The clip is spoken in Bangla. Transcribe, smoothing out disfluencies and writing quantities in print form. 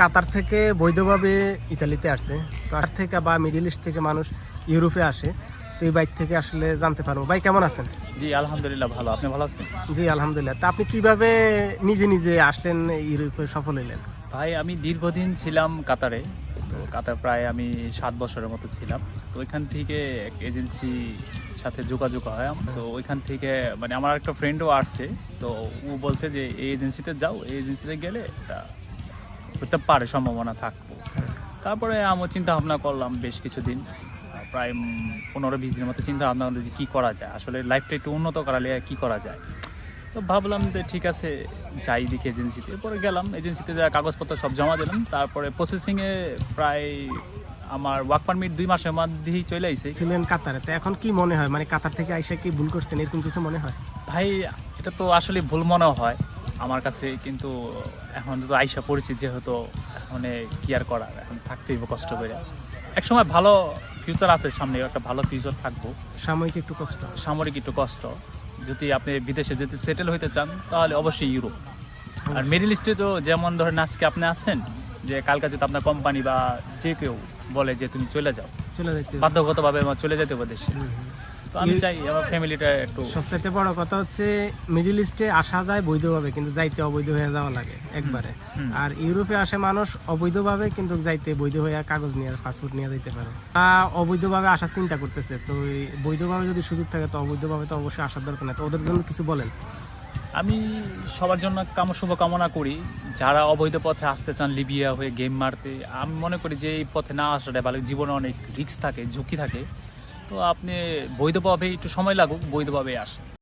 কাতার থেকে বৈধভাবে ইতালিতে আসছে, কাতার থেকে বা মিডল ইস্ট থেকে মানুষ ইউরোপে আসে। তো এই বাইক থেকে আসলে জানতে পারবো। ভাই কেমন আছেন? জি আলহামদুলিল্লাহ ভালো। আপনি ভালো আছেন? জি আলহামদুলিল্লাহ। তা আপনি কিভাবে নিজে নিজে আসলেন, ইউরোপে সফল হলেন? ভাই আমি দীর্ঘদিন ছিলাম কাতারে। তো কাতার প্রায় আমি 7 বছরের মতো ছিলাম। তো ওইখান থেকে এক এজেন্সি সাথে যোগাযোগ হয়। তো ওইখান থেকে মানে আমার একটা ফ্রেন্ডও আসছে। তো ও বলছে যে এই এজেন্সিতে যাও, এই এজেন্সিতে গেলে এটা হতে পারে, সম্ভাবনা থাকবো। তারপরে আমি চিন্তা ভাবনা করলাম বেশ কিছুদিন, প্রায় 15-20 দিনের মতো চিন্তা ভাবনা করলাম যে কী করা যায়, আসলে লাইফটা একটু উন্নত করালে কী করা যায়। তো ভাবলাম যে ঠিক আছে যাই দেখি এজেন্সিতে। এরপরে গেলাম এজেন্সিতে, যা কাগজপত্র সব জমা দিলাম। তারপরে প্রসেসিংয়ে প্রায় আমার ওয়ার্ক পারমিট 2 মাসের মধ্যেই চলে আইছে। ছিলেন কাতারে, তো এখন কি মনে হয়, মানে কাতার থেকে আইসা কি ভুল করছেন এরকম কিছু মনে হয়? ভাই এটা তো আসলে ভুল মনে হয় আমার কাছে, কিন্তু এখন তো আইসা পড়েছি যেহেতু এখন কি আর করার, এখন থাকতেই হবে কষ্ট করে। একসময় ভালো ফিউচার আছে সামনে, একটা ভালো ফিউচার থাকবো। সাময়িক একটু কষ্ট, সামরিক একটু কষ্ট। যদি আপনি বিদেশে যদি সেটেল হইতে চান তাহলে অবশ্যই ইউরোপ। আর মিডল ইস্টে তো যেমন ধরেন আজকে আপনি আছেন, যে কালকে যদি আপনার কোম্পানি বা যে কেউ বলে যে তুমি চলে যাও, চলে যাইতে বাধ্যগতভাবে আমার চলে যেতে হবে দেশে। তো আমি চাই আমার ফ্যামিলিটা একটু। সবচেয়ে বড় কথা হচ্ছে মিডল ইস্টে আসা যায় বৈধভাবে, কিন্তু যাইতে অবৈধ হয়ে যাওয়া লাগে একবারে। আর ইউরোপে আসে মানুষ অবৈধভাবে, কিন্তু যাইতে বৈধ হয়ে কাগজ নিয়ে পাসপোর্ট নিয়ে যাইতে পারে। অবৈধভাবে আসার চিন্তা করতেছে, তো বৈধভাবে যদি সুযোগ থাকে তো অবৈধভাবে তো অবশ্যই আসার দরকার নেই। তো ওদের জন্য কিছু বলেন? আমি সবার জন্য শুভকামনা করি যারা অবৈধ পথে আসতে চান লিবিয়া হয়ে গেম মারতে। আমি মনে করি যে এই পথে না আসাটা ভালো, জীবনে অনেক রিস্ক থাকে, ঝুঁকি থাকে। তো আপনি বৈধভাবে একটু সময় লাগুক, বৈধভাবে আসেন।